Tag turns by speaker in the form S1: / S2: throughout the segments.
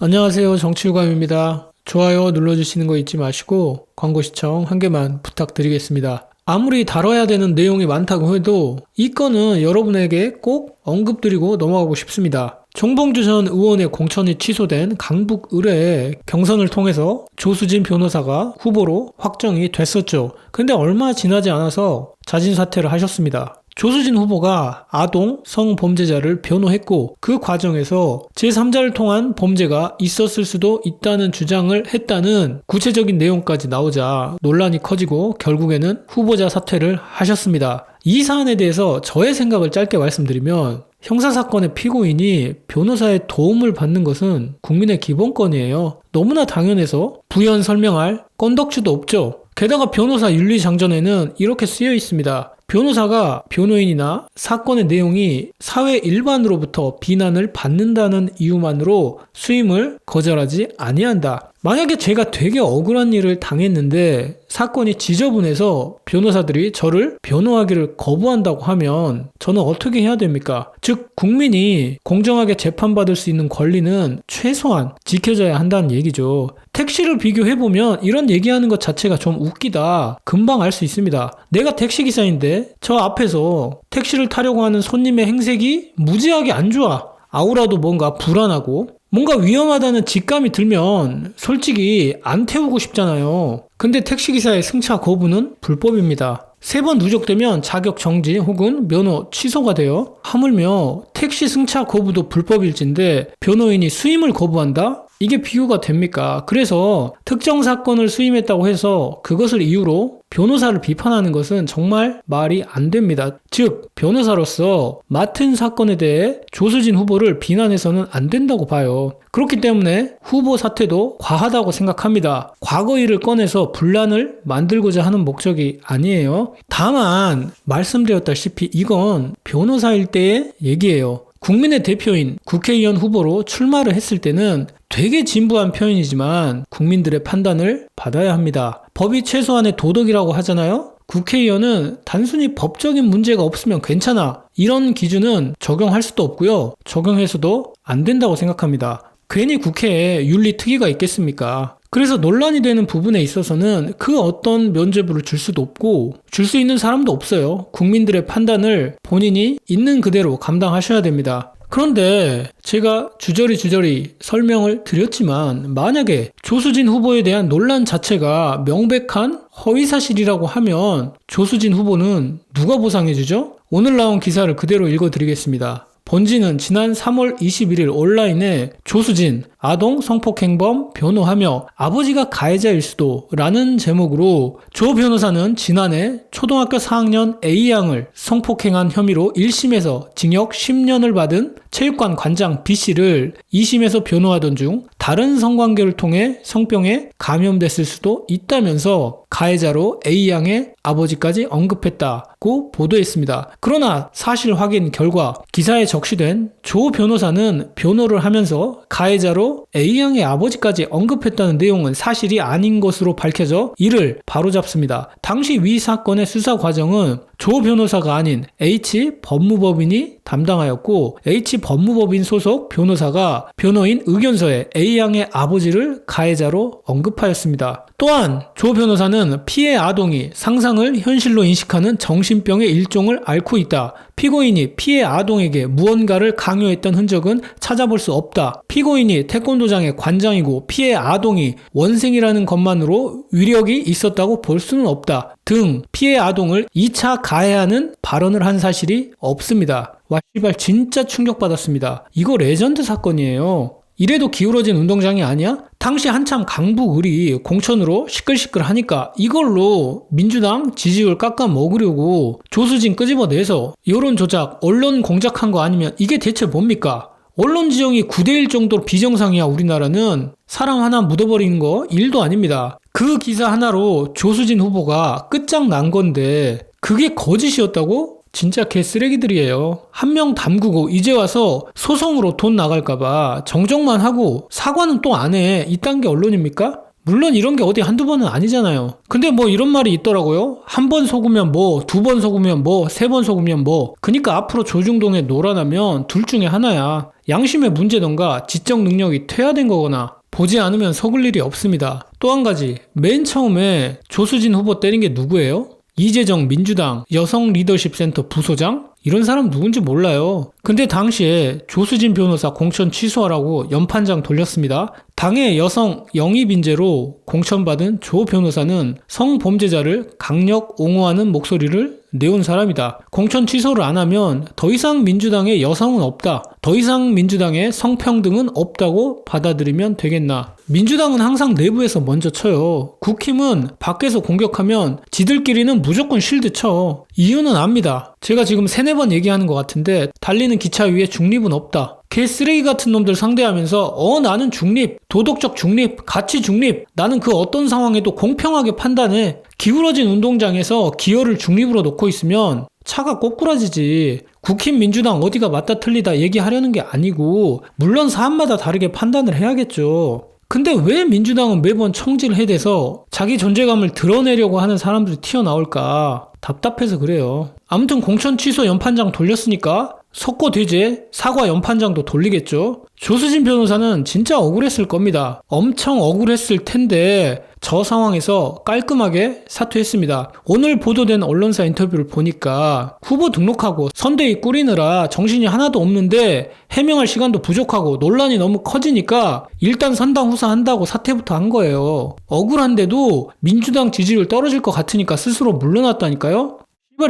S1: 안녕하세요. 정치유감입니다. 좋아요 눌러주시는 거 잊지 마시고 광고 시청 한 개만 부탁드리겠습니다. 아무리 다뤄야 되는 내용이 많다고 해도 이 건은 여러분에게 꼭 언급드리고 넘어가고 싶습니다. 정봉주 전 의원의 공천이 취소된 강북 의뢰에 경선을 통해서 조수진 변호사가 후보로 확정이 됐었죠. 근데 얼마 지나지 않아서 자진 사퇴를 하셨습니다. 조수진 후보가 아동 성범죄자를 변호했고 그 과정에서 제3자를 통한 범죄가 있었을 수도 있다는 주장을 했다는 구체적인 내용까지 나오자 논란이 커지고 결국에는 후보자 사퇴를 하셨습니다. 이 사안에 대해서 저의 생각을 짧게 말씀드리면 형사사건의 피고인이 변호사의 도움을 받는 것은 국민의 기본권이에요. 너무나 당연해서 부연 설명할 건덕지도 없죠. 게다가 변호사 윤리장전에는 이렇게 쓰여 있습니다. 변호사가 변호인이나 사건의 내용이 사회 일반으로부터 비난을 받는다는 이유만으로 수임을 거절하지 아니한다. 만약에 제가 되게 억울한 일을 당했는데 사건이 지저분해서 변호사들이 저를 변호하기를 거부한다고 하면 저는 어떻게 해야 됩니까? 즉 국민이 공정하게 재판받을 수 있는 권리는 최소한 지켜져야 한다는 얘기죠. 택시를 비교해보면 이런 얘기하는 것 자체가 좀 웃기다. 금방 알 수 있습니다. 내가 택시기사인데 저 앞에서 택시를 타려고 하는 손님의 행색이 무지하게 안 좋아. 아우라도 뭔가 불안하고 뭔가 위험하다는 직감이 들면 솔직히 안 태우고 싶잖아요. 근데 택시기사의 승차 거부는 불법입니다. 3번 누적되면 자격 정지 혹은 면허 취소가 돼요. 하물며 택시 승차 거부도 불법일진데 변호인이 수임을 거부한다? 이게 비교가 됩니까? 그래서 특정 사건을 수임했다고 해서 그것을 이유로 변호사를 비판하는 것은 정말 말이 안 됩니다. 즉 변호사로서 맡은 사건에 대해 조수진 후보를 비난해서는 안 된다고 봐요. 그렇기 때문에 후보 사퇴도 과하다고 생각합니다. 과거 일을 꺼내서 분란을 만들고자 하는 목적이 아니에요. 다만 말씀드렸다시피 이건 변호사일 때의 얘기예요. 국민의 대표인 국회의원 후보로 출마를 했을 때는 되게 진부한 표현이지만 국민들의 판단을 받아야 합니다. 법이 최소한의 도덕이라고 하잖아요. 국회의원은 단순히 법적인 문제가 없으면 괜찮아. 이런 기준은 적용할 수도 없고요. 적용해서도 안 된다고 생각합니다. 괜히 국회에 윤리특위가 있겠습니까? 그래서 논란이 되는 부분에 있어서는 그 어떤 면죄부를 줄 수도 없고 줄 수 있는 사람도 없어요. 국민들의 판단을 본인이 있는 그대로 감당하셔야 됩니다. 그런데 제가 주저리 설명을 드렸지만 만약에 조수진 후보에 대한 논란 자체가 명백한 허위사실이라고 하면 조수진 후보는 누가 보상해주죠? 오늘 나온 기사를 그대로 읽어드리겠습니다. 본지는 지난 3월 21일 온라인에 조수진 아동 성폭행범 변호하며 아버지가 가해자일 수도 라는 제목으로 조 변호사는 지난해 초등학교 4학년 A양을 성폭행한 혐의로 1심에서 징역 10년을 받은 체육관 관장 B씨를 2심에서 변호하던 중 다른 성관계를 통해 성병에 감염됐을 수도 있다면서 가해자로 A양의 아버지까지 언급했다고 보도했습니다. 그러나 사실 확인 결과 기사에 적시된 조 변호사는 변호를 하면서 가해자로 A양의 아버지까지 언급했다는 내용은 사실이 아닌 것으로 밝혀져 이를 바로잡습니다. 당시 위 사건의 수사 과정은 조 변호사가 아닌 H 법무법인이 담당하였고 H 법무법인 소속 변호사가 변호인 의견서에 A양의 아버지를 가해자로 언급하였습니다. 또한 조 변호사는 피해 아동이 상상을 현실로 인식하는 정신병의 일종을 앓고 있다. 피고인이 피해 아동에게 무언가를 강요했던 흔적은 찾아볼 수 없다. 피고인이 태권도장의 관장이고 피해 아동이 원생이라는 것만으로 위력이 있었다고 볼 수는 없다. 등 피해 아동을 2차 가해하는 발언을 한 사실이 없습니다. 와 씨발 진짜 충격받았습니다. 이거 레전드 사건이에요. 이래도 기울어진 운동장이 아니야? 당시 한참 강북을이 공천으로 시끌시끌하니까 이걸로 민주당 지지율 깎아 먹으려고 조수진 끄집어내서 여론조작, 언론 공작한 거 아니면 이게 대체 뭡니까? 언론 지형이 9대1 정도로 비정상이야. 우리나라는 사람 하나 묻어버리는 거 일도 아닙니다. 그 기사 하나로 조수진 후보가 끝장난 건데 그게 거짓이었다고? 진짜 개쓰레기들이에요. 한 명 담그고 이제 와서 소송으로 돈 나갈까봐 정정만 하고 사과는 또 안 해. 이딴 게 언론입니까? 물론 이런 게 어디 한두 번은 아니잖아요. 근데 뭐 이런 말이 있더라고요. 한 번 속으면 뭐, 두 번 속으면 뭐, 세 번 속으면 뭐. 그니까 앞으로 조중동에 놀아나면 둘 중에 하나야. 양심의 문제던가 지적 능력이 퇴화된 거거나 보지 않으면 속을 일이 없습니다. 또 한 가지, 맨 처음에 조수진 후보 때린 게 누구예요? 이재정 민주당 여성 리더십 센터 부소장? 이런 사람 누군지 몰라요. 근데 당시에 조수진 변호사 공천 취소하라고 연판장 돌렸습니다. 당의 여성 영입 인재로 공천받은 조 변호사는 성범죄자를 강력 옹호하는 목소리를 내온 사람이다. 공천 취소를 안 하면 더 이상 민주당에 여성은 없다. 더 이상 민주당에 성평등은 없다고 받아들이면 되겠나. 민주당은 항상 내부에서 먼저 쳐요. 국힘은 밖에서 공격하면 지들끼리는 무조건 실드 쳐. 이유는 압니다. 제가 지금 3-4번 얘기하는 것 같은데 달리는 기차 위에 중립은 없다. 개쓰레기 같은 놈들 상대하면서 나는 중립, 도덕적 중립, 가치 중립, 나는 그 어떤 상황에도 공평하게 판단해. 기울어진 운동장에서 기어를 중립으로 놓고 있으면 차가 꼬꾸라지지. 국힘 민주당 어디가 맞다 틀리다 얘기하려는 게 아니고 물론 사안마다 다르게 판단을 해야겠죠. 근데 왜 민주당은 매번 청질해대서 자기 존재감을 드러내려고 하는 사람들이 튀어나올까? 답답해서 그래요. 아무튼 공천 취소 연판장 돌렸으니까 석고 대제 사과 연판장도 돌리겠죠. 조수진 변호사는 진짜 억울했을 겁니다. 엄청 억울했을 텐데 저 상황에서 깔끔하게 사퇴했습니다. 오늘 보도된 언론사 인터뷰를 보니까 후보 등록하고 선대위 꾸리느라 정신이 하나도 없는데 해명할 시간도 부족하고 논란이 너무 커지니까 일단 선당 후사한다고 사퇴부터 한 거예요. 억울한데도 민주당 지지율 떨어질 것 같으니까 스스로 물러났다니까요.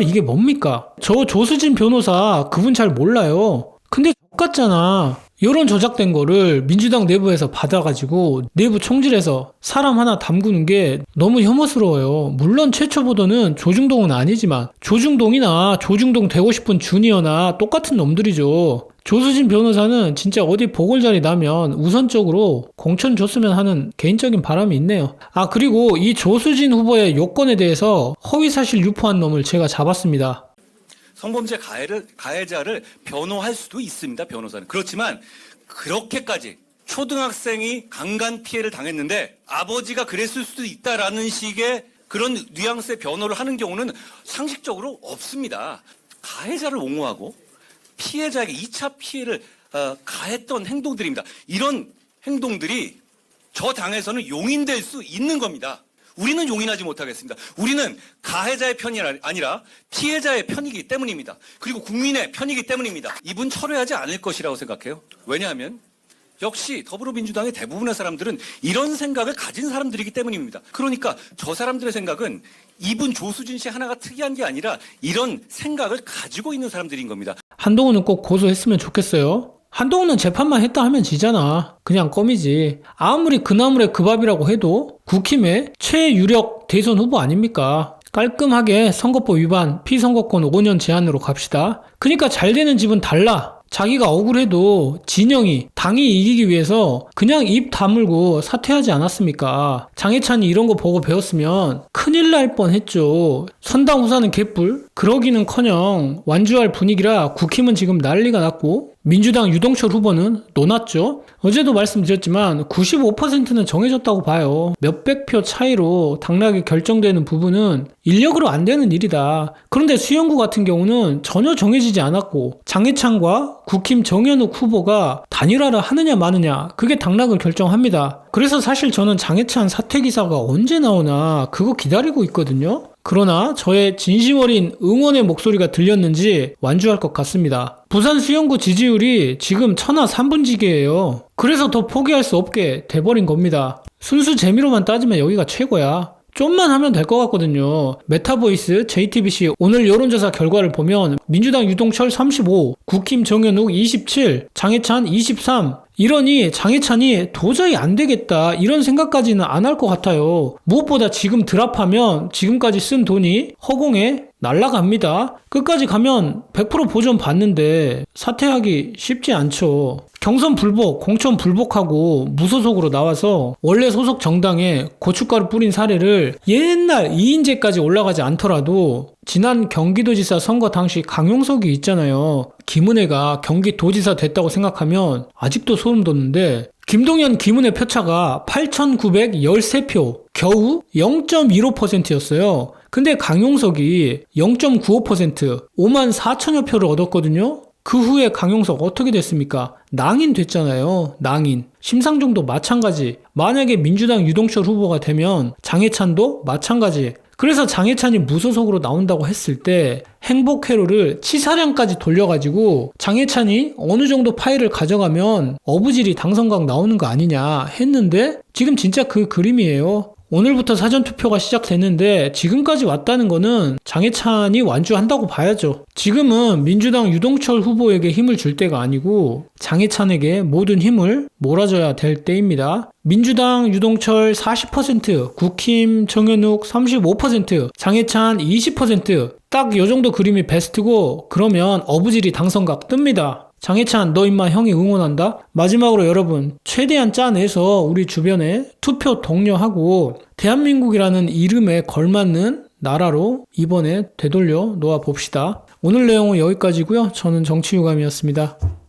S1: 이게 뭡니까? 저 조수진 변호사 그분 잘 몰라요. 근데 X같잖아. 이런 조작된 거를 민주당 내부에서 받아가지고 내부 총질해서 사람 하나 담그는 게 너무 혐오스러워요. 물론 최초 보도는 조중동은 아니지만 조중동이나 조중동 되고 싶은 주니어나 똑같은 놈들이죠. 조수진 변호사는 진짜 어디 보궐자리 나면 우선적으로 공천 줬으면 하는 개인적인 바람이 있네요. 그리고 이 조수진 후보의 요건에 대해서 허위사실 유포한 놈을 제가 잡았습니다.
S2: 성범죄 가해자를 변호할 수도 있습니다, 변호사는. 그렇지만 그렇게까지 초등학생이 강간 피해를 당했는데 아버지가 그랬을 수도 있다라는 식의 그런 뉘앙스의 변호를 하는 경우는 상식적으로 없습니다. 가해자를 옹호하고 피해자에게 2차 피해를 가했던 행동들입니다. 이런 행동들이 저 당에서는 용인될 수 있는 겁니다. 우리는 용인하지 못하겠습니다. 우리는 가해자의 편이 아니라 피해자의 편이기 때문입니다. 그리고 국민의 편이기 때문입니다. 이분 철회하지 않을 것이라고 생각해요. 왜냐하면 역시 더불어민주당의 대부분의 사람들은 이런 생각을 가진 사람들이기 때문입니다. 그러니까 저 사람들의 생각은 이분 조수진 씨 하나가 특이한 게 아니라 이런 생각을 가지고 있는 사람들인 겁니다.
S1: 한동훈은 꼭 고소했으면 좋겠어요. 한동훈은 재판만 했다 하면 지잖아. 그냥 껌이지. 아무리 그나물의 그 밥이라고 해도 국힘의 최유력 대선 후보 아닙니까? 깔끔하게 선거법 위반, 피선거권 5년 제한으로 갑시다. 그러니까 잘 되는 집은 달라. 자기가 억울해도 진영이, 당이 이기기 위해서 그냥 입 다물고 사퇴하지 않았습니까? 장해찬이 이런 거 보고 배웠으면 큰일 날 뻔했죠. 선당 후사는 개뿔? 그러기는커녕 완주할 분위기라 국힘은 지금 난리가 났고 민주당 유동철 후보는 노났죠. 어제도 말씀드렸지만 95%는 정해졌다고 봐요. 몇백 표 차이로 당락이 결정되는 부분은 인력으로 안 되는 일이다. 그런데 수영구 같은 경우는 전혀 정해지지 않았고 장해찬과 국힘 정현욱 후보가 단일화를 하느냐 마느냐 그게 당락을 결정합니다. 그래서 사실 저는 장해찬 사퇴 기사가 언제 나오나 그거 기다리고 있거든요. 그러나 저의 진심 어린 응원의 목소리가 들렸는지 완주할 것 같습니다. 부산 수영구 지지율이 지금 천하 3분지기예요. 그래서 더 포기할 수 없게 돼버린 겁니다. 순수 재미로만 따지면 여기가 최고야. 좀만 하면 될 것 같거든요. 메타보이스 JTBC 오늘 여론조사 결과를 보면 민주당 유동철 35, 국힘 정현욱 27, 장해찬 23 이러니 장해찬이 도저히 안 되겠다 이런 생각까지는 안 할 것 같아요. 무엇보다 지금 드랍하면 지금까지 쓴 돈이 허공에 날아갑니다. 끝까지 가면 100% 보전 받는데 사퇴하기 쉽지 않죠. 경선 불복, 공천 불복하고 무소속으로 나와서 원래 소속 정당에 고춧가루 뿌린 사례를 옛날 이인재까지 올라가지 않더라도 지난 경기도지사 선거 당시 강용석이 있잖아요. 김은혜가 경기도지사 됐다고 생각하면 아직도 소름 돋는데 김동연, 김은혜 표차가 8,913표, 겨우 0.15%였어요. 근데 강용석이 0.95%, 5만 4천여 표를 얻었거든요. 그 후에 강용석 어떻게 됐습니까? 낭인 됐잖아요. 낭인. 심상정도 마찬가지. 만약에 민주당 유동철 후보가 되면 장해찬도 마찬가지. 그래서 장해찬이 무소속으로 나온다고 했을 때 행복회로를 치사량까지 돌려가지고 장해찬이 어느 정도 파일을 가져가면 어부질이 당선각 나오는 거 아니냐 했는데 지금 진짜 그 그림이에요. 오늘부터 사전투표가 시작됐는데 지금까지 왔다는 거는 장해찬이 완주한다고 봐야죠. 지금은 민주당 유동철 후보에게 힘을 줄 때가 아니고 장해찬에게 모든 힘을 몰아줘야 될 때입니다. 민주당 유동철 40%, 국힘 정현욱 35%, 장해찬 20%, 딱 요 정도 그림이 베스트고 그러면 어부질이 당선각 뜹니다. 장해찬 너 임마 형이 응원한다? 마지막으로 여러분 최대한 짜내서 우리 주변에 투표 독려하고 대한민국이라는 이름에 걸맞는 나라로 이번에 되돌려 놓아 봅시다. 오늘 내용은 여기까지고요. 저는 정치유감이었습니다.